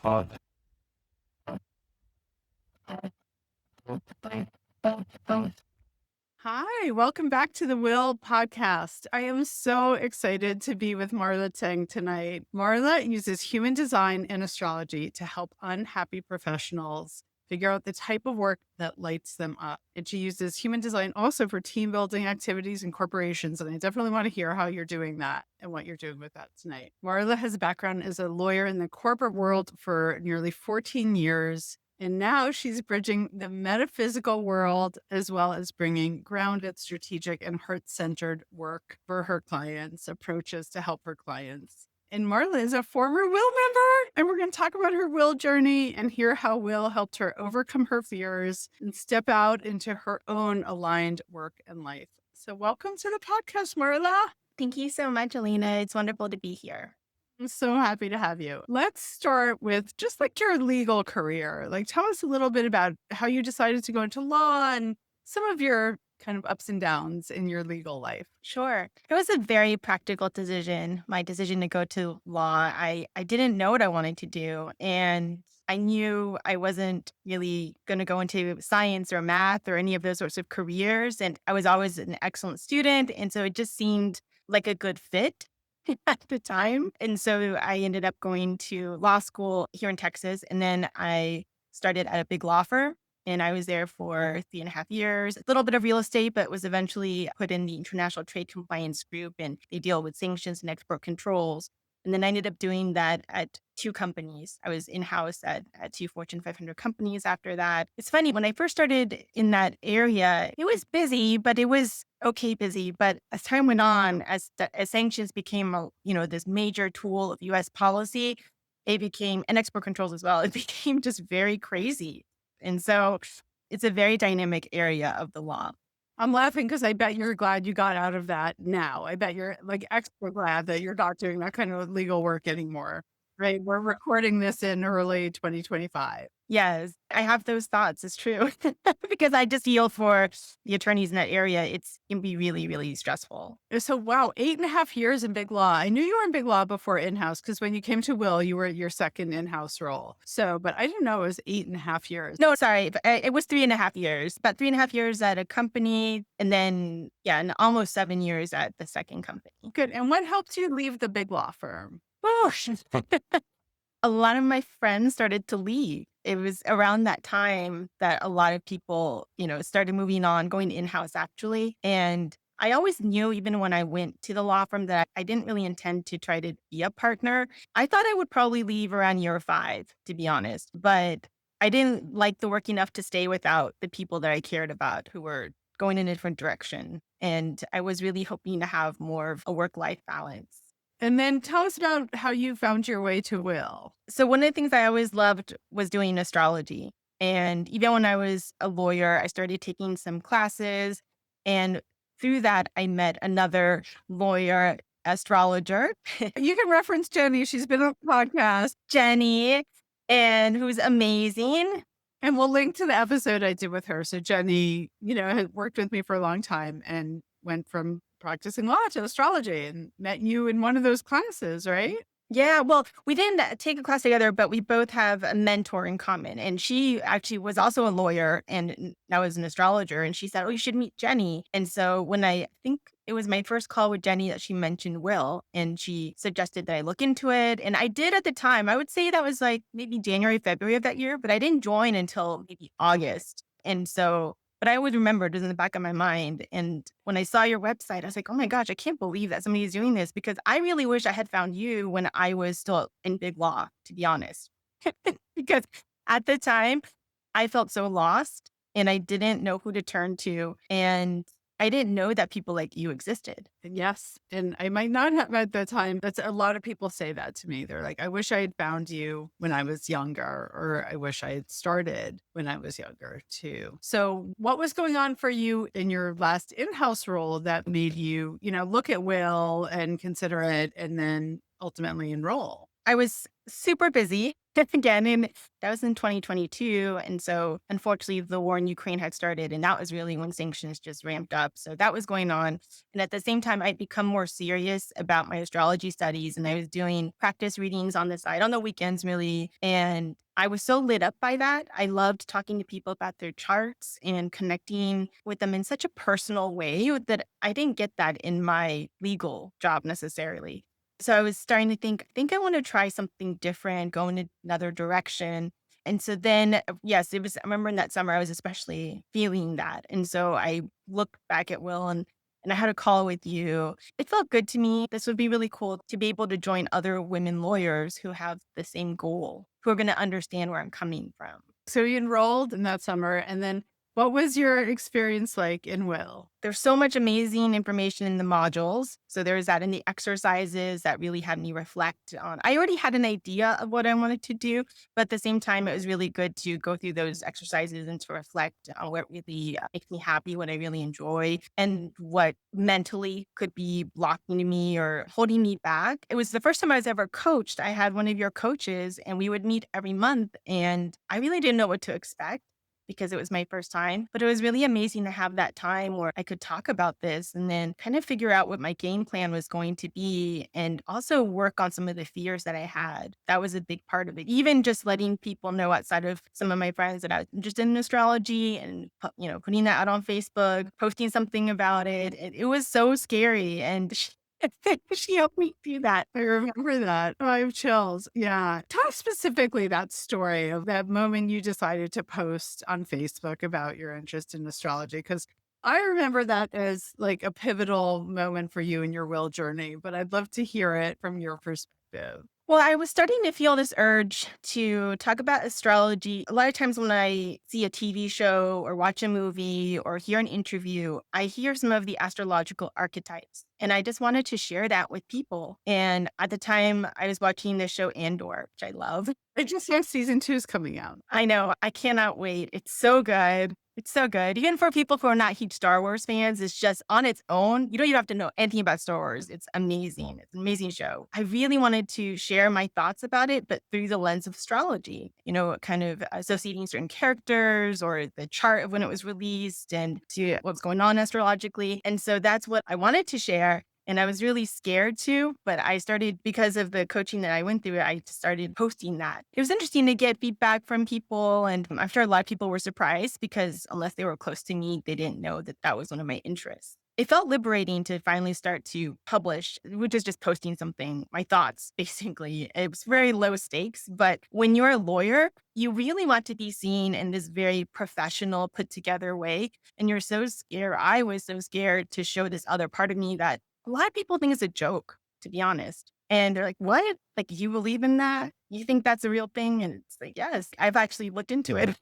Hi, welcome back to the Will podcast. I am so excited to be with Marla Tseng tonight. Marla uses human design and astrology to help unhappy professionals figure out the type of work that lights them up. And she uses human design also for team building activities and corporations. And I definitely want to hear how you're doing that and what you're doing with that tonight. Marla has a background as a lawyer in the corporate world for nearly 14 years. And now she's bridging the metaphysical world as well as bringing grounded, strategic, and heart centered work for her clients, approaches to help her clients. And Marla is a former Will member, and we're going to talk about her Will journey and hear how Will helped her overcome her fears and step out into her own aligned work and life. So, welcome to the podcast, Marla. Thank you so much, Alina. It's wonderful to be here. I'm so happy to have you. Let's start with just like your legal career. Like, tell us a little bit about how you decided to go into law and some of your kind of ups and downs in your legal life. Sure. It was a very practical decision, my decision to go to law. I didn't know what I wanted to do. And I knew I wasn't really going to go into science or math or any of those sorts of careers. And I was always an excellent student. And so it just seemed like a good fit at the time. And so I ended up going to law school here in Texas. And then I started at a big law firm. And I was there for 3.5 years, a little bit of real estate, but was eventually put in the International Trade Compliance Group, and they deal with sanctions and export controls. And then I ended up doing that at 2 companies. I was in-house at 2 Fortune 500 companies after that. It's funny, when I first started in that area, it was busy, but it was okay busy. But as time went on, as sanctions became this major tool of U.S. policy, it became, and export controls as well, it became just very crazy. And so it's a very dynamic area of the law. I'm laughing because I bet you're glad you got out of that now. I bet you're like extra glad that you're not doing that kind of legal work anymore, right? We're recording this in early 2025. Yes, I have those thoughts. It's true. Because I just feel for the attorneys in that area, it can be really, really stressful. So, wow, 8.5 years in big law. I knew you were in big law before in-house because when you came to Will, you were at your second in-house role. So, but I didn't know it was 8.5 years. No, sorry. It was 3.5 years, about 3.5 years at a company. And then, and almost 7 years at the second company. Good. And what helped you leave the big law firm? Oh, a lot of my friends started to leave. It was around that time that a lot of people, started moving on, going in-house actually. And I always knew, even when I went to the law firm, that I didn't really intend to try to be a partner. I thought I would probably leave around year 5, to be honest. But I didn't like the work enough to stay without the people that I cared about who were going in a different direction. And I was really hoping to have more of a work-life balance. And then tell us about how you found your way to Will. So one of the things I always loved was doing astrology. And even when I was a lawyer, I started taking some classes. And through that, I met another lawyer astrologer. You can reference Jenny. She's been on the podcast. Jenny, and who's amazing. And we'll link to the episode I did with her. So Jenny, had worked with me for a long time and went from practicing law to astrology and met you in one of those classes, right? Yeah, well, we didn't take a class together, but we both have a mentor in common. And she actually was also a lawyer and now is an astrologer. And she said, "Oh, you should meet Jenny." And so when I think it was my first call with Jenny that she mentioned Will, and she suggested that I look into it. And I did at the time. I would say that was like maybe January, February of that year, but I didn't join until maybe August. And so but I always remembered it was in the back of my mind. And when I saw your website, I was like, oh my gosh, I can't believe that somebody is doing this, because I really wish I had found you when I was still in big law, to be honest. Because at the time, I felt so lost and I didn't know who to turn to. And I didn't know that people like you existed. Yes. And I might not have at the time. That's a lot of people say that to me. They're like, I wish I had found you when I was younger, or I wish I had started when I was younger too. So what was going on for you in your last in-house role that made you, look at Will and consider it and then ultimately enroll? I was super busy. again, and that was in 2022. And so unfortunately the war in Ukraine had started, and that was really when sanctions just ramped up. So that was going on. And at the same time, I'd become more serious about my astrology studies, and I was doing practice readings on the side on the weekends really. And I was so lit up by that. I loved talking to people about their charts and connecting with them in such a personal way that I didn't get that in my legal job necessarily. So I was starting to think, I think I want to try something different, go in another direction. And so then, yes, it was, I remember in that summer, I was especially feeling that. And so I looked back at Will and I had a call with you. It felt good to me. This would be really cool to be able to join other women lawyers who have the same goal, who are going to understand where I'm coming from. So you enrolled in that summer, and then what was your experience like in Will? There's so much amazing information in the modules. So there's that in the exercises that really had me reflect on. I already had an idea of what I wanted to do, but at the same time, it was really good to go through those exercises and to reflect on what really makes me happy, what I really enjoy, and what mentally could be blocking me or holding me back. It was the first time I was ever coached. I had one of your coaches, and we would meet every month, and I really didn't know what to expect because it was my first time. But it was really amazing to have that time where I could talk about this and then kind of figure out what my game plan was going to be and also work on some of the fears that I had. That was a big part of it. Even just letting people know outside of some of my friends that I was interested in astrology and, putting that out on Facebook, posting something about it. It was so scary. And she helped me do that. I remember that. Oh, I have chills. Yeah. Talk specifically that story of that moment you decided to post on Facebook about your interest in astrology. Cause I remember that as like a pivotal moment for you in your will journey, but I'd love to hear it from your perspective. Well, I was starting to feel this urge to talk about astrology. A lot of times when I see a TV show or watch a movie or hear an interview, I hear some of the astrological archetypes. And I just wanted to share that with people. And at the time, I was watching the show Andor, which I love. I just know season two is coming out. I know. I cannot wait. It's so good. It's so good. Even for people who are not huge Star Wars fans, it's just on its own. You don't even have to know anything about Star Wars. It's amazing. It's an amazing show. I really wanted to share my thoughts about it, but through the lens of astrology, kind of associating certain characters or the chart of when it was released and to what's going on astrologically. And so that's what I wanted to share. And I was really scared to, but I started because of the coaching that I went through, I just started posting that. It was interesting to get feedback from people. And I'm sure a lot of people were surprised because unless they were close to me, they didn't know that that was one of my interests. It felt liberating to finally start to publish, which is just posting something, my thoughts, basically. It was very low stakes. But when you're a lawyer, you really want to be seen in this very professional, put together way. And you're so scared. I was so scared to show this other part of me that a lot of people think it's a joke, to be honest. And they're like, "What? Like, you believe in that? You think that's a real thing?" And it's like, "Yes, I've actually looked into it."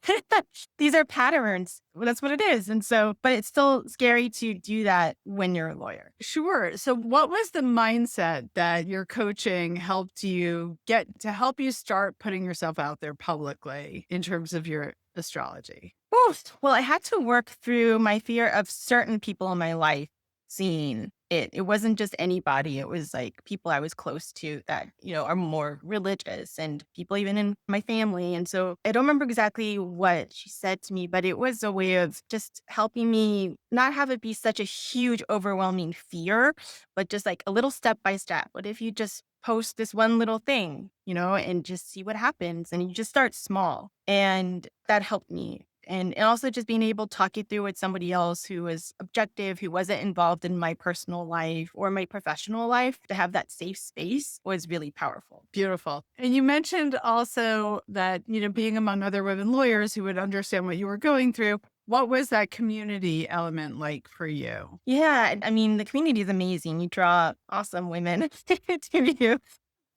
These are patterns. Well, that's what it is. And so, but it's still scary to do that when you're a lawyer. Sure. So, what was the mindset that your coaching helped you get to help you start putting yourself out there publicly in terms of your astrology? Both. Well, I had to work through my fear of certain people in my life seeing it. It wasn't just anybody. It was like people I was close to that, are more religious and people even in my family. And so I don't remember exactly what she said to me, but it was a way of just helping me not have it be such a huge, overwhelming fear, but just like a little step by step. What if you just post this one little thing, and just see what happens? And you just start small. And that helped me. And also just being able to talk it through with somebody else who was objective, who wasn't involved in my personal life or my professional life, to have that safe space was really powerful. Beautiful. And you mentioned also that, being among other women lawyers who would understand what you were going through. What was that community element like for you? Yeah, I mean, the community is amazing. You draw awesome women to you.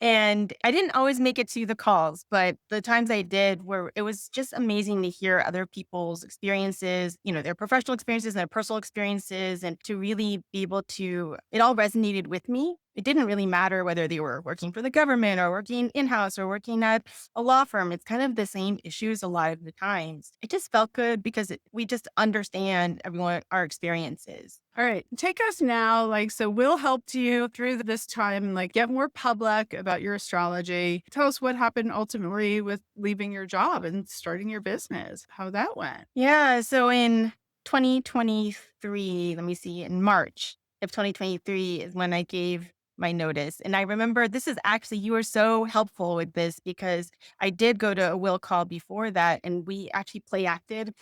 And I didn't always make it to the calls, but the times I did where it was just amazing to hear other people's experiences, their professional experiences and their personal experiences, and to really be able to, it all resonated with me. It didn't really matter whether they were working for the government or working in-house or working at a law firm. It's kind of the same issues a lot of the times. It just felt good because we just understand everyone our experiences. All right. Take us now. Like, so Will helped you through this time, like get more public about your astrology. Tell us what happened ultimately with leaving your job and starting your business, how that went. Yeah, so in 2023, let me see, in March of 2023 is when I gave my notice. And I remember this is actually, you were so helpful with this because I did go to a will call before that and we actually play acted.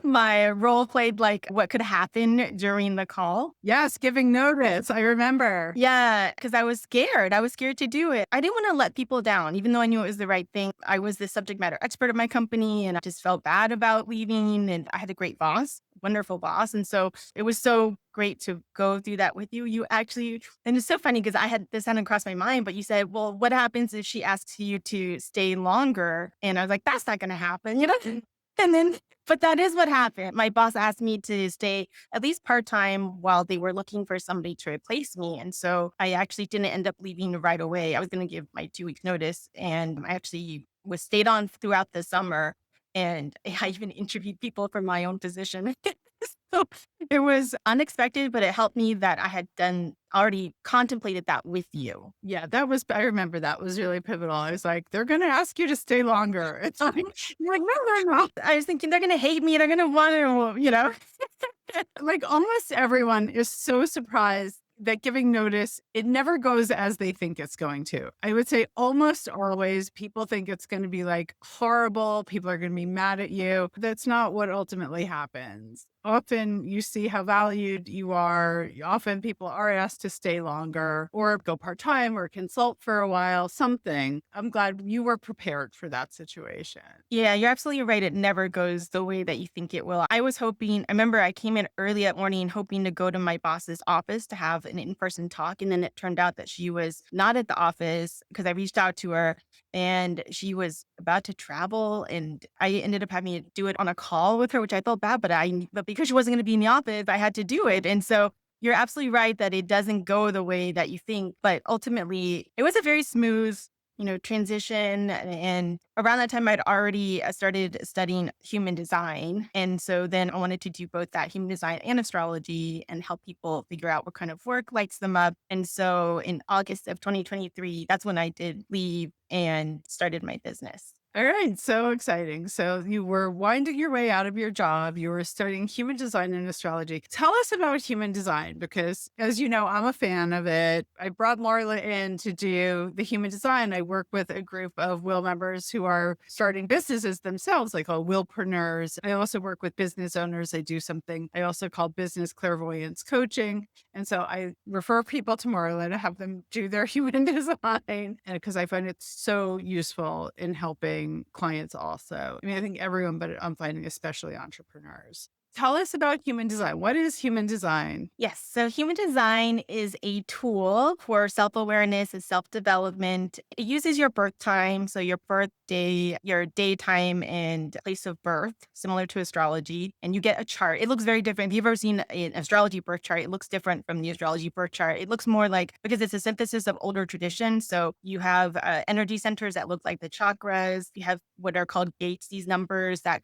My role played like what could happen during the call. Yes, giving notice. I remember. Yeah, because I was scared. I was scared to do it. I didn't want to let people down, even though I knew it was the right thing. I was the subject matter expert of my company and I just felt bad about leaving. And I had a great boss, wonderful boss. And so it was so great to go through that with you. You actually, and it's so funny because I had this hadn't crossed my mind, but you said, well, what happens if she asks you to stay longer? And I was like, that's not going to happen, you know? And then, but that is what happened. My boss asked me to stay at least part time while they were looking for somebody to replace me. And so I actually didn't end up leaving right away. I was going to give my 2 weeks notice and I actually was stayed on throughout the summer. And I even interviewed people for my own position. So it was unexpected, but it helped me that I had done already contemplated that with you. Yeah, that was, I remember that was really pivotal. I was like, they're going to ask you to stay longer. It's like, you're like, no, no, no. I was thinking they're going to hate me. They're going to want to, Like almost everyone is so surprised that giving notice, it never goes as they think it's going to. I would say almost always people think it's going to be like horrible. People are going to be mad at you. That's not what ultimately happens. Often you see how valued you are. Often people are asked to stay longer or go part time or consult for a while, something. I'm glad you were prepared for that situation. Yeah, you're absolutely right. It never goes the way that you think it will. I was hoping, I remember I came in early that morning hoping to go to my boss's office to have an in person talk. And then it turned out that she was not at the office because I reached out to her and she was about to travel. And I ended up having to do it on a call with her, which I felt bad, but because she wasn't going to be in the office, I had to do it. And so you're absolutely right that it doesn't go the way that you think. But ultimately, it was a very smooth transition. And around that time, I'd already started studying human design. And so then I wanted to do both that human design and astrology and help people figure out what kind of work lights them up. And so in August of 2023, that's when I did leave and started my business. All right, so exciting. So you were winding your way out of your job. You were studying human design and astrology. Tell us about human design because, as you know, I'm a fan of it. I brought Marla in to do the human design. I work with a group of Will members who are starting businesses themselves, like called Willpreneurs. I also work with business owners. I do something I also call business clairvoyance coaching. And so I refer people to Marla to have them do their human design because I find it so useful in helping clients also. I mean, I think everyone, but I'm finding especially entrepreneurs. Tell us about human design. What is human design? Yes. So human design is a tool for self awareness and self development. It uses your birth time. So your birthday, your daytime, and place of birth, similar to astrology. And you get a chart. It looks very different. If you've ever seen an astrology birth chart, it looks different from the astrology birth chart. It looks more like, because it's a synthesis of older traditions. So you have energy centers that look like the chakras. You have what are called gates, these numbers that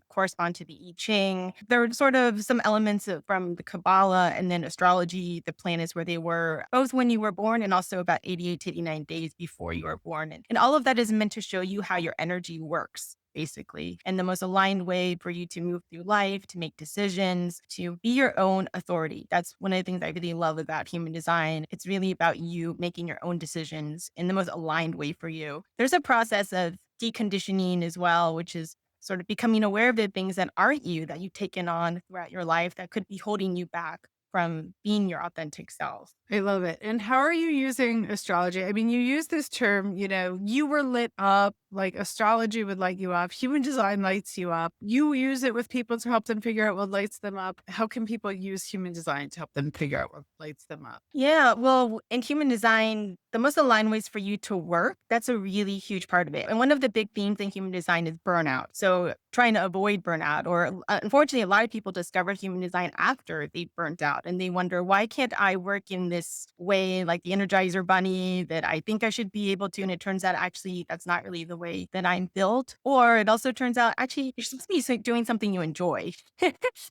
correspond to the I Ching. There are sort of some elements from the Kabbalah and then astrology. The planets where they were both when you were born and also about 88 to 89 days before you were born. And all of that is meant to show you how your energy works, basically, and the most aligned way for you to move through life, to make decisions, to be your own authority. That's one of the things I really love about human design. It's really about you making your own decisions in the most aligned way for you. There's a process of deconditioning as well, which is sort of becoming aware of the things that aren't you, that you've taken on throughout your life that could be holding you back from being your authentic self. I love it. And how are you using astrology? I mean, you use this term, you were lit up, like astrology would light you up, human design lights you up. You use it with people to help them figure out what lights them up. How can people use human design to help them figure out what lights them up? Yeah, well, in human design, the most aligned ways for you to work, that's a really huge part of it. And one of the big themes in human design is burnout. So trying to avoid burnout. Or unfortunately, a lot of people discover human design after they've burnt out and they wonder, why can't I work in this way, like the Energizer Bunny, that I think I should be able to? And it turns out actually that's not really the way that I'm built. Or it also turns out actually you're supposed to be doing something you enjoy.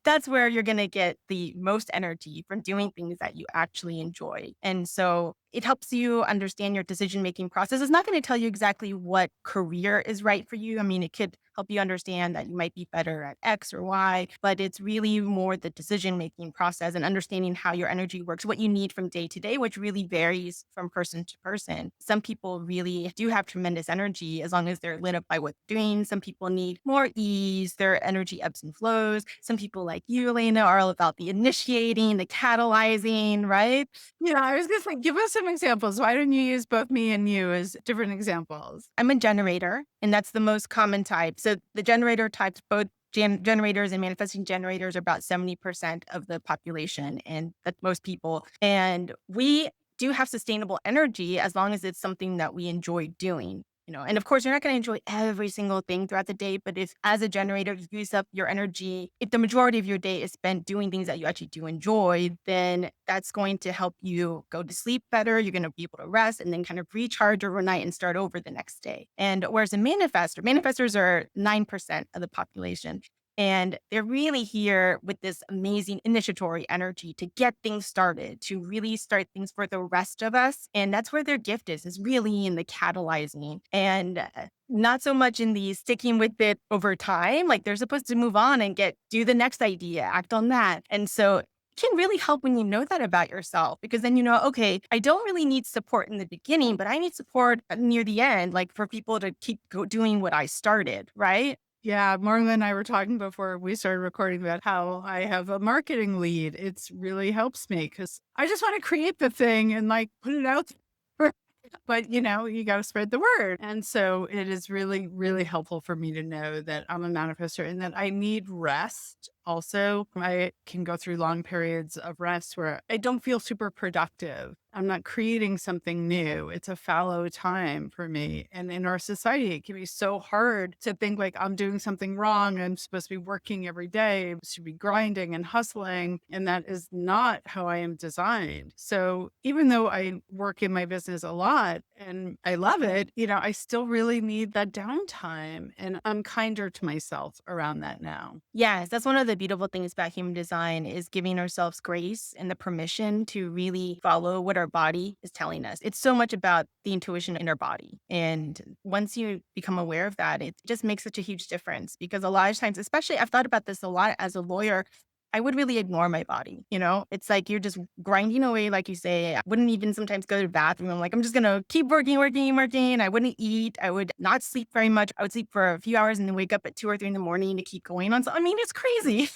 That's where you're going to get the most energy from doing things that you actually enjoy. And so it helps you understand your decision making process. It's not going to tell you exactly what career is right for you. I mean, it could help you understand that you might be better at X or Y, but it's really more the decision making process and understanding how your energy works, what you need from day to day, which really varies from person to person. Some people really do have tremendous energy as long as they're lit up by what they're doing. Some people need more ease, their energy ebbs and flows. Some people like you, Elena, are all about the initiating, the catalyzing, right? Yeah, I was gonna say, give us some examples. Why don't you use both me and you as different examples? I'm a generator, and that's the most common type. So the generator types, both generators and manifesting generators, are about 70% of the population, and that's most people. And we do have sustainable energy as long as it's something that we enjoy doing. And of course, you're not going to enjoy every single thing throughout the day, but if as a generator, you use up your energy, if the majority of your day is spent doing things that you actually do enjoy, then that's going to help you go to sleep better. You're going to be able to rest and then kind of recharge overnight and start over the next day. And whereas a manifestors are 9% of the population. And they're really here with this amazing initiatory energy to get things started, to really start things for the rest of us. And that's where their gift is really in the catalyzing and not so much in the sticking with it over time. Like they're supposed to move on and do the next idea, act on that. And so it can really help when you know that about yourself, because then you know, okay, I don't really need support in the beginning, but I need support near the end, like for people to keep doing what I started, right? Yeah, Marla and I were talking before we started recording about how I have a marketing lead. It's really helps me because I just want to create the thing and like put it out there. But you got to spread the word. And so it is really, really helpful for me to know that I'm a manifestor and that I need rest. Also, I can go through long periods of rest where I don't feel super productive. I'm not creating something new. It's a fallow time for me. And in our society, it can be so hard to think like I'm doing something wrong. I'm supposed to be working every day, should be grinding and hustling. And that is not how I am designed. So even though I work in my business a lot and I love it, I still really need that downtime. And I'm kinder to myself around that now. Yes, that's one of the beautiful things about human design is giving ourselves grace and the permission to really follow what our body is telling us. It's so much about the intuition in our body. And once you become aware of that, it just makes such a huge difference, because a lot of times, especially I've thought about this a lot as a lawyer, I would really ignore my body. It's like you're just grinding away, like you say. I wouldn't even sometimes go to the bathroom. I'm like, I'm just going to keep working, working, working. I wouldn't eat. I would not sleep very much. I would sleep for a few hours and then wake up at 2 or 3 in the morning to keep going on. So, I mean, it's crazy.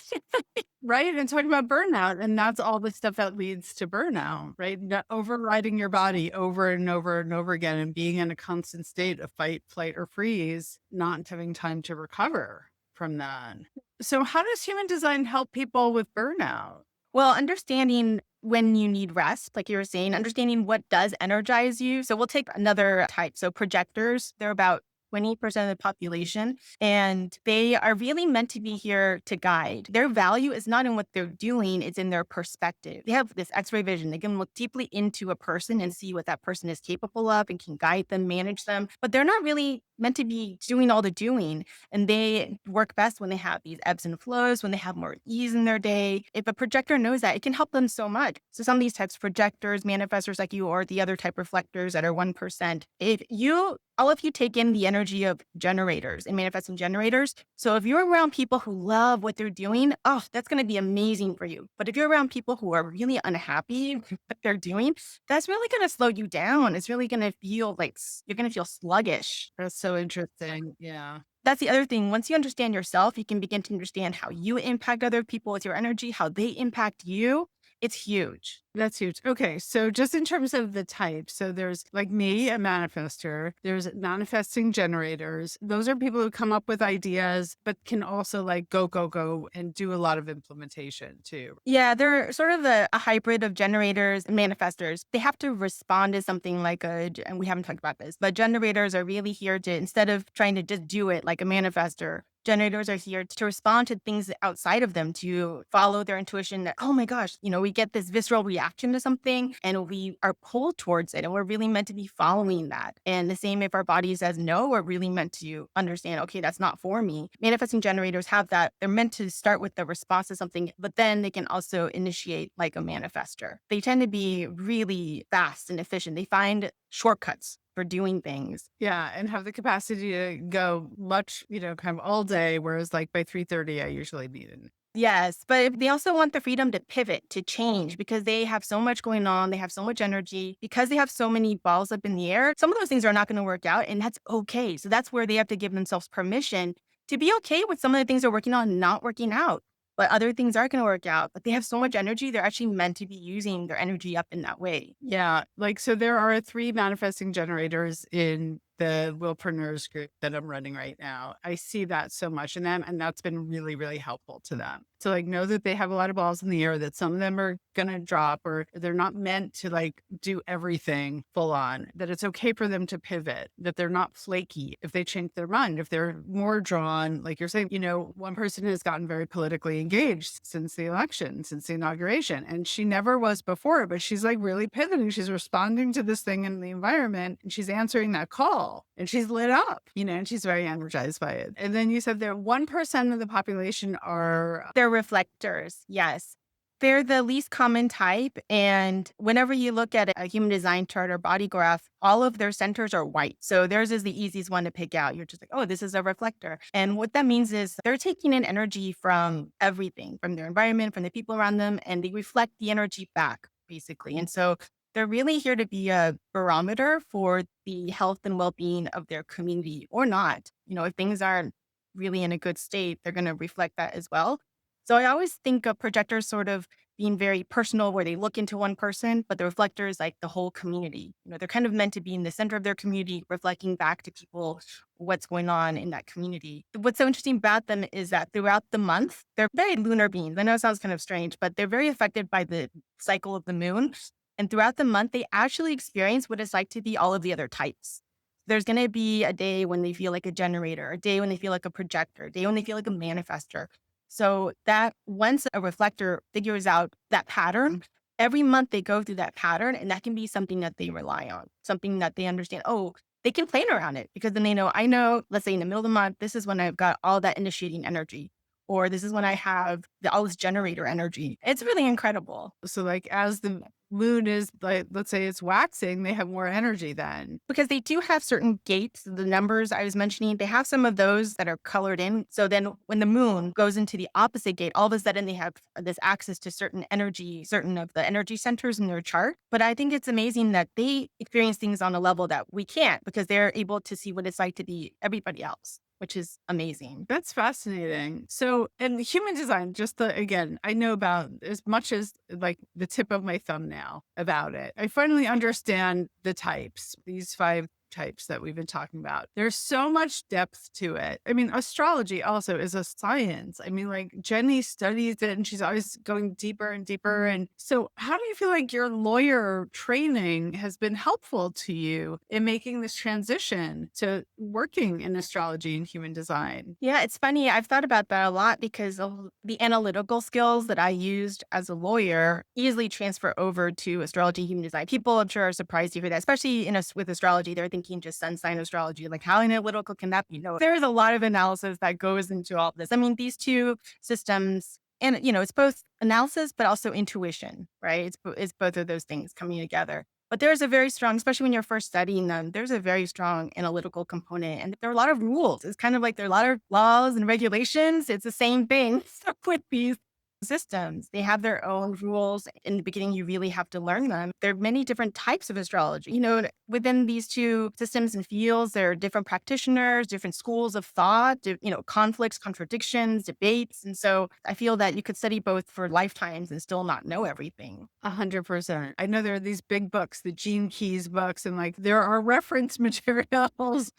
Right. And talking about burnout. And that's all the stuff that leads to burnout, right? Not overriding your body over and over and over again and being in a constant state of fight, flight, or freeze, not having time to recover from that. So, how does human design help people with burnout? Well, understanding when you need rest, like you were saying, understanding what does energize you. So we'll take another type. So projectors, they're about 20% of the population, and they are really meant to be here to guide. Their value is not in what they're doing, it's in their perspective. They have this x-ray vision. They can look deeply into a person and see what that person is capable of and can guide them, manage them, but they're not really meant to be doing all the doing. And they work best when they have these ebbs and flows, when they have more ease in their day. If a projector knows that, it can help them so much. So some of these types, projectors, manifestors like you, or the other type reflectors that are 1%, all of you take in the energy of generators and manifesting generators. So if you're around people who love what they're doing, oh, that's going to be amazing for you. But if you're around people who are really unhappy with what they're doing, that's really going to slow you down. It's really going to feel like you're going to feel sluggish. That's so interesting. Yeah. That's the other thing. Once you understand yourself, you can begin to understand how you impact other people with your energy, how they impact you. It's huge. That's huge. Okay. So, just in terms of the type, so there's like me, a manifester, there's manifesting generators. Those are people who come up with ideas, but can also like go, go, go and do a lot of implementation too. Yeah, they're sort of a hybrid of generators and manifestors. They have to respond to something like and we haven't talked about this, but generators are really here to, instead of trying to just do it like a manifester, Generators are here to respond to things outside of them, to follow their intuition that, oh my gosh, we get this visceral reaction to something and we are pulled towards it. And we're really meant to be following that. And the same if our body says no, we're really meant to understand, okay, that's not for me. Manifesting generators have that. They're meant to start with the response to something, but then they can also initiate like a manifester. They tend to be really fast and efficient. They find shortcuts for doing things. Yeah, and have the capacity to go much, kind of all day, whereas like by 3:30, I usually need it. Yes, but they also want the freedom to pivot, to change because they have so much going on. They have so much energy because they have so many balls up in the air. Some of those things are not going to work out, and that's okay. So that's where they have to give themselves permission to be okay with some of the things they're working on not working out. But other things are going to work out. But they have so much energy, they're actually meant to be using their energy up in that way. Yeah, like so there are 3 manifesting generators in the Willpreneurs group that I'm running right now. I see that so much in them, and that's been really, really helpful to them. To like know that they have a lot of balls in the air, that some of them are gonna drop or they're not meant to like do everything full on, that it's okay for them to pivot, that they're not flaky if they change their mind, if they're more drawn, like you're saying, one person has gotten very politically engaged since the election, since the inauguration, and she never was before, but she's like really pivoting. She's responding to this thing in the environment and she's answering that call and she's lit up, and she's very energized by it. And then you said that 1% of the population are, They're reflectors, yes. They're the least common type, and whenever you look at a human design chart or body graph, all of their centers are white. So theirs is the easiest one to pick out. You're just like, oh, this is a reflector. And what that means is they're taking in energy from everything, from their environment, from the people around them, and they reflect the energy back, basically. And so they're really here to be a barometer for the health and well-being of their community or not. If things aren't really in a good state, they're going to reflect that as well. So I always think of projectors sort of being very personal, where they look into one person, but the reflector is like the whole community. They're kind of meant to be in the center of their community, reflecting back to people what's going on in that community. What's so interesting about them is that throughout the month, they're very lunar beings. I know it sounds kind of strange, but they're very affected by the cycle of the moon. And throughout the month, they actually experience what it's like to be all of the other types. There's going to be a day when they feel like a generator, a day when they feel like a projector, a day when they feel like a manifester. So that once a reflector figures out that pattern, every month they go through that pattern, and that can be something that they rely on, something that they understand. Oh, they can plan around it because then they know, I know, let's say in the middle of the month, this is when I've got all that initiating energy, or this is when I have all this generator energy. It's really incredible. so like as the moon is like, let's say it's waxing, they have more energy then. Because they do have certain gates, the numbers I was mentioning, they have some of those that are colored in. So then when the moon goes into the opposite gate, all of a sudden they have this access to certain energy, certain of the energy centers in their chart. But I think it's amazing that they experience things on a level that we can't because they're able to see what it's like to be everybody else, which is amazing. That's fascinating. So, in human design, again, I know about as much as like the tip of my thumbnail about it. I finally understand the types, these 5 types that we've been talking about. There's so much depth to it. I mean, astrology also is a science. I mean, like Jenny studies it and she's always going deeper and deeper. And so, how do you feel like your lawyer training has been helpful to you in making this transition to working in astrology and human design? Yeah, it's funny. I've thought about that a lot because of the analytical skills that I used as a lawyer easily transfer over to astrology, human design. People, I'm sure, are surprised to hear that, especially with astrology. They're thinking just sun sign astrology. Like, how analytical can that be? No, there's a lot of analysis that goes into all of this. I mean, these two systems, and it's both analysis, but also intuition, right? It's both of those things coming together. But there's a very strong, especially when you're first studying them, there's a very strong analytical component. And there are a lot of rules. It's kind of like there are a lot of laws and regulations. It's the same thing with these systems. They have their own rules. In the beginning, you really have to learn them. There are many different types of astrology. Within these two systems and fields, there are different practitioners, different schools of thought, conflicts, contradictions, debates. And so I feel that you could study both for lifetimes and still not know everything. 100%. I know there are these big books, the Gene Keys books, and like there are reference materials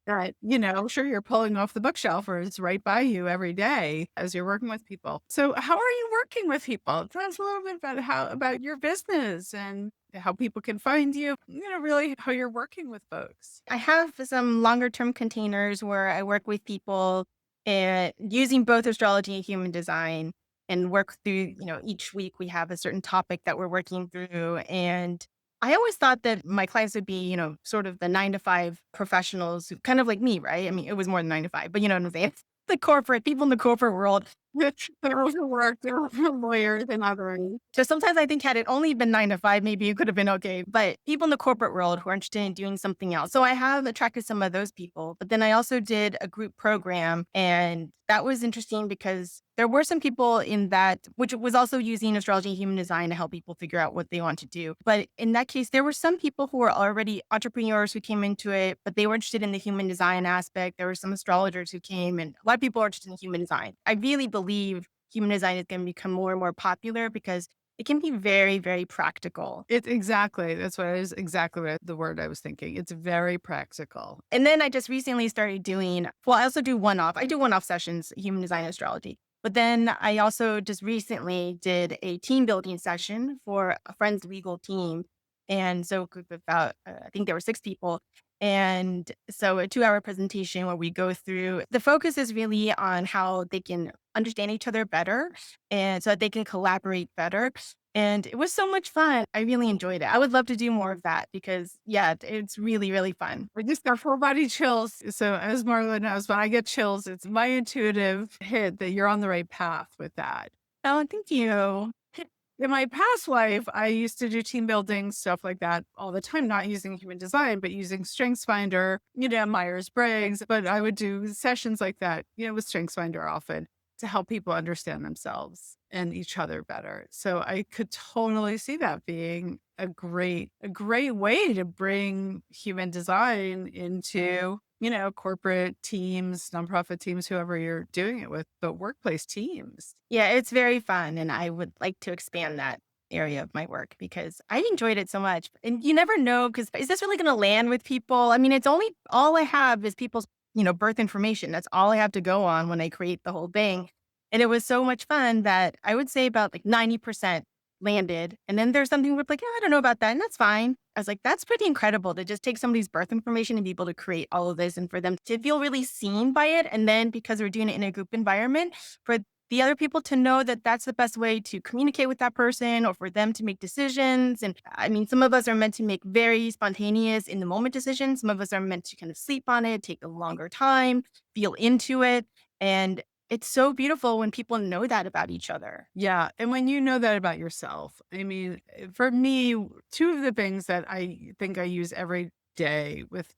that, I'm sure you're pulling off the bookshelf or it's right by you every day as you're working with people. So how are you working with people? Tell us a little bit about your business and how people can find you, really how you're working with folks. I have some longer term containers where I work with people and using both astrology and human design and work through, each week we have a certain topic that we're working through. And I always thought that my clients would be, sort of the 9 to 5 professionals, kind of like me, right? I mean, it was more than 9 to 5, but you know what I'm saying? The corporate people in the corporate world. Which they're overworked, they're lawyers and others. So sometimes I think had it only been 9 to 5, maybe it could have been okay. But people in the corporate world who are interested in doing something else. So I have attracted some of those people. But then I also did a group program. And that was interesting because there were some people in that, which was also using astrology and human design to help people figure out what they want to do. But in that case, there were some people who were already entrepreneurs who came into it, but they were interested in the human design aspect. There were some astrologers who came, and a lot of people are interested in human design. I really believe human design is going to become more and more popular because it can be very, very practical. It's exactly, that's what it is exactly what the word I was thinking. It's very practical. And then I just recently started doing, well, I also do one-off. I do one-off sessions, human design astrology. But then I also just recently did a team building session for a friend's legal team. And so a group of about, I think there were 6 people. And so a 2-hour presentation where we go through, the focus is really on how they can understand each other better and so that they can collaborate better. And it was so much fun. I really enjoyed it. I would love to do more of that because, yeah, it's really, really fun. I just got full body chills. So as Marla knows, when I get chills, it's my intuitive hit that you're on the right path with that. Oh, thank you. In my past life, I used to do team building, stuff like that all the time, not using human design, but using StrengthsFinder, Myers-Briggs. But I would do sessions like that, with StrengthsFinder often to help people understand themselves and each other better. So I could totally see that being a great way to bring human design into, corporate teams, nonprofit teams, whoever you're doing it with, but workplace teams. Yeah, it's very fun. And I would like to expand that area of my work because I enjoyed it so much. And you never know, because is this really going to land with people? I mean, it's only all I have is people's, birth information. That's all I have to go on when I create the whole thing. And it was so much fun that I would say about like 90% landed. And then there's something where like, "Yeah, I don't know about that." And that's fine. I was like, that's pretty incredible to just take somebody's birth information and be able to create all of this and for them to feel really seen by it. And then because we're doing it in a group environment, for the other people to know that that's the best way to communicate with that person or for them to make decisions. And I mean, some of us are meant to make very spontaneous in the moment decisions. Some of us are meant to kind of sleep on it, take a longer time, feel into it. And it's so beautiful when people know that about each other. Yeah. And when you know that about yourself, I mean, for me, two of the things that I think I use every day with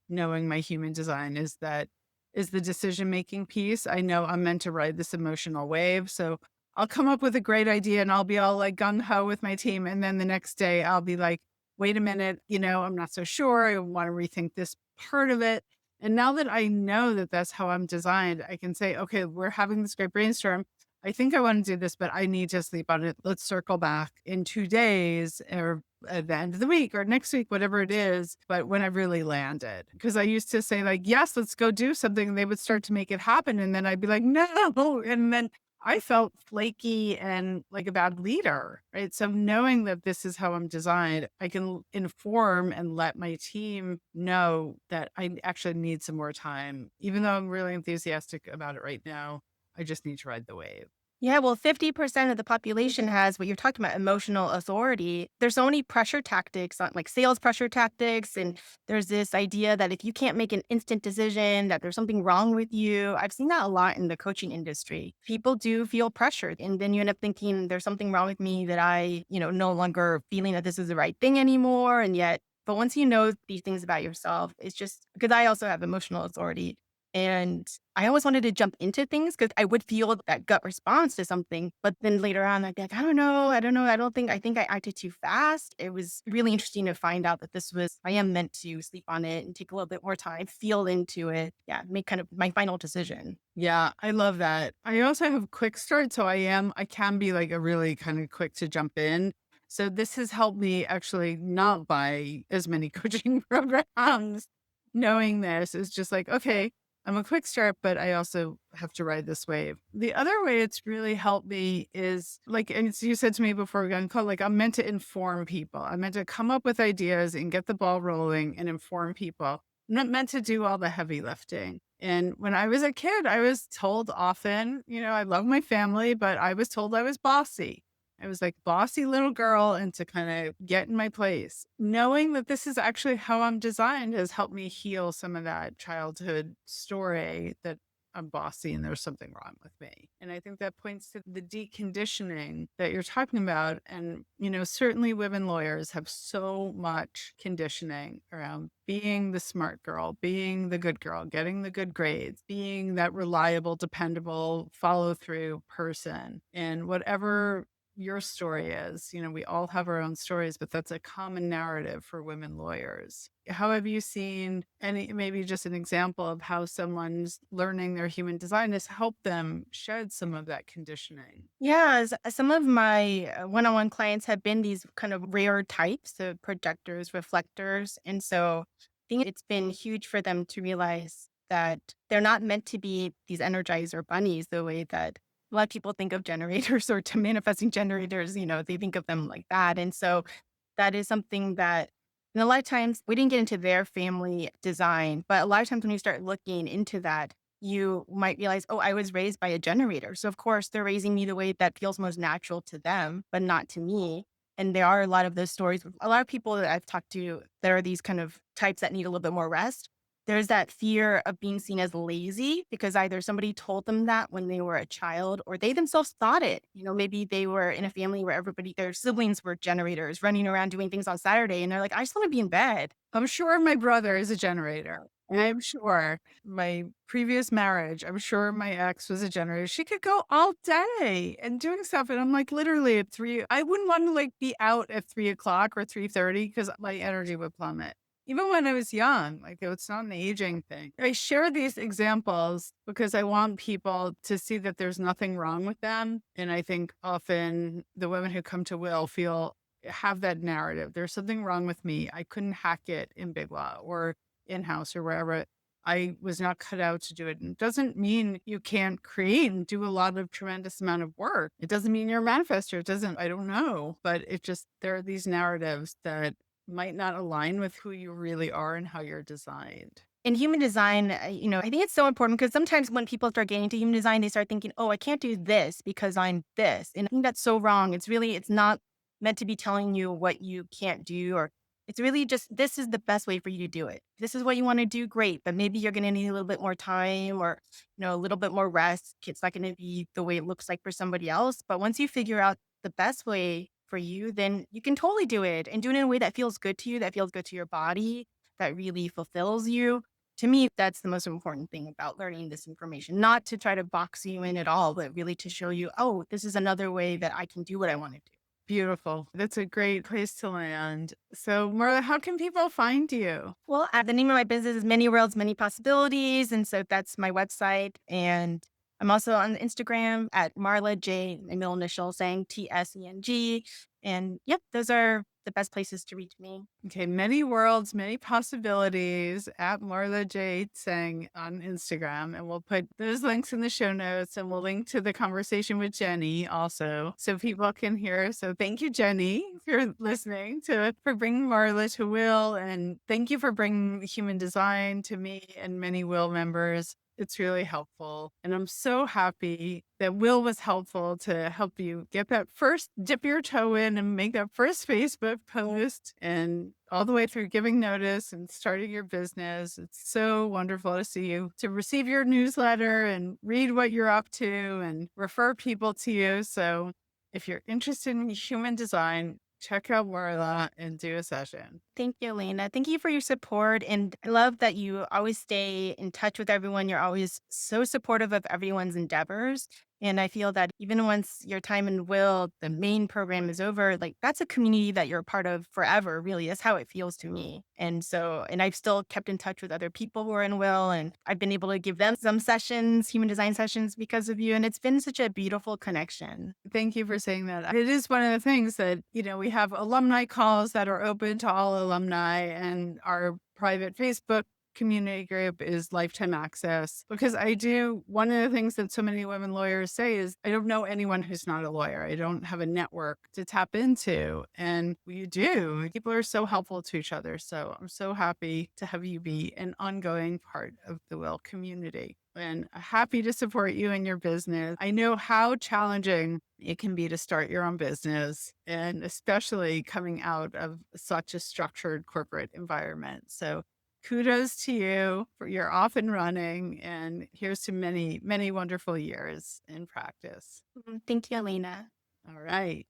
knowing my human design is the decision making piece. I know I'm meant to ride this emotional wave. So I'll come up with a great idea and I'll be all like gung ho with my team. And then the next day I'll be like, wait a minute, I'm not so sure. I want to rethink this part of it. And now that I know that that's how I'm designed, I can say, okay, we're having this great brainstorm. I think I want to do this, but I need to sleep on it. Let's circle back in 2 days or at the end of the week or next week, whatever it is. But when I really landed, because I used to say like, yes, let's go do something. And they would start to make it happen. And then I'd be like, no. And then I felt flaky and like a bad leader, right? So knowing that this is how I'm designed, I can inform and let my team know that I actually need some more time. Even though I'm really enthusiastic about it right now, I just need to ride the wave. Yeah, well, 50% of the population has what you're talking about, emotional authority. There's so many pressure tactics, like sales pressure tactics. And there's this idea that if you can't make an instant decision, that there's something wrong with you. I've seen that a lot in the coaching industry. People do feel pressured. And then you end up thinking there's something wrong with me that I, no longer feeling that this is the right thing anymore. And yet, but once you know these things about yourself, it's just because I also have emotional authority. And I always wanted to jump into things because I would feel that gut response to something. But then later on, I'd be like, I don't know. I think I acted too fast. It was really interesting to find out that I am meant to sleep on it and take a little bit more time, feel into it. Yeah, make kind of my final decision. Yeah, I love that. I also have quick start. So I can be like a really kind of quick to jump in. So this has helped me actually not buy as many coaching programs. Knowing this is just like, okay, I'm a quick start, but I also have to ride this wave. The other way it's really helped me is like, and you said to me before we got on call, like I'm meant to inform people. I'm meant to come up with ideas and get the ball rolling and inform people. not meant to do all the heavy lifting. And when I was a kid, I was told often, I love my family, but I was told I was bossy. I was like bossy little girl and to kind of get in my place. Knowing that this is actually how I'm designed has helped me heal some of that childhood story that I'm bossy and there's something wrong with me. And I think that points to the deconditioning that you're talking about. And, certainly women lawyers have so much conditioning around being the smart girl, being the good girl, getting the good grades, being that reliable, dependable, follow through person. And whatever your story is. We all have our own stories, but that's a common narrative for women lawyers. How have you seen any, maybe just an example of how someone's learning their human design has helped them shed some of that conditioning? Yeah, some of my one-on-one clients have been these kind of rare types of projectors, reflectors. And so I think it's been huge for them to realize that they're not meant to be these energizer bunnies the way that a lot of people think of generators or to manifesting generators, they think of them like that. And so that is something that, and a lot of times we didn't get into their family design, but a lot of times when you start looking into that, you might realize, oh, I was raised by a generator. So, of course, they're raising me the way that feels most natural to them, but not to me. And there are a lot of those stories. A lot of people that I've talked to that are these kind of types that need a little bit more rest. There's that fear of being seen as lazy because either somebody told them that when they were a child or they themselves thought it. Maybe they were in a family where their siblings were generators running around doing things on Saturday. And they're like, I just want to be in bed. I'm sure my brother is a generator. And I'm sure my previous marriage, I'm sure my ex was a generator. She could go all day and doing stuff. And I'm like, literally at 3, I wouldn't want to like be out at 3 o'clock or 3:30 because my energy would plummet. Even when I was young, like it's not an aging thing. I share these examples because I want people to see that there's nothing wrong with them. And I think often the women who come to Will have that narrative. There's something wrong with me. I couldn't hack it in Big Law or in house or wherever. I was not cut out to do it. And it doesn't mean you can't create and do a lot of tremendous amount of work. It doesn't mean you're a manifester. It doesn't, I don't know. But it just, there are these narratives that might not align with who you really are and how you're designed. In human design, I think it's so important because sometimes when people start getting into human design, they start thinking, oh, I can't do this because I'm this. And I think that's so wrong. It's not meant to be telling you what you can't do, or it's really just, this is the best way for you to do it. This is what you want to do. Great. But maybe you're going to need a little bit more time or, a little bit more rest. It's not going to be the way it looks like for somebody else. But once you figure out the best way for you, then you can totally do it and do it in a way that feels good to you, that feels good to your body, that really fulfills you. To me, that's the most important thing about learning this information, not to try to box you in at all, but really to show you, oh, this is another way that I can do what I want to do. Beautiful. That's a great place to land. So, Marla, how can people find you? Well, the name of my business is Many Worlds, Many Possibilities. And so that's my website. And I'm also on Instagram at Marla J, my middle initial saying TSENG. And yep, those are the best places to reach me. Okay, many worlds, many possibilities at Marla J. Tseng on Instagram. And we'll put those links in the show notes and we'll link to the conversation with Jenny also so people can hear. So thank you, Jenny, for listening for bringing Marla to Will. And thank you for bringing human design to me and many Will members. It's really helpful. And I'm so happy that Will was helpful to help you get that first dip your toe in and make that first Facebook post and all the way through giving notice and starting your business. It's so wonderful to see you, to receive your newsletter and read what you're up to and refer people to you. So if you're interested in human design, check out Marla and do a session. Thank you, Elena. Thank you for your support. And I love that you always stay in touch with everyone. You're always so supportive of everyone's endeavors. And I feel that even once your time in Will, the main program is over, like that's a community that you're a part of forever, really. That's how it feels to me. And I've still kept in touch with other people who are in Will, and I've been able to give them some sessions, human design sessions because of you. And it's been such a beautiful connection. Thank you for saying that. It is one of the things that, we have alumni calls that are open to all alumni and our private Facebook community group is lifetime access because one of the things that so many women lawyers say is, I don't know anyone who's not a lawyer. I don't have a network to tap into. And you do. People are so helpful to each other. So I'm so happy to have you be an ongoing part of the Will community and happy to support you in your business. I know how challenging it can be to start your own business, and especially coming out of such a structured corporate environment. So kudos to you for you're off and running, and here's to many, many wonderful years in practice. Thank you, Elena. All right.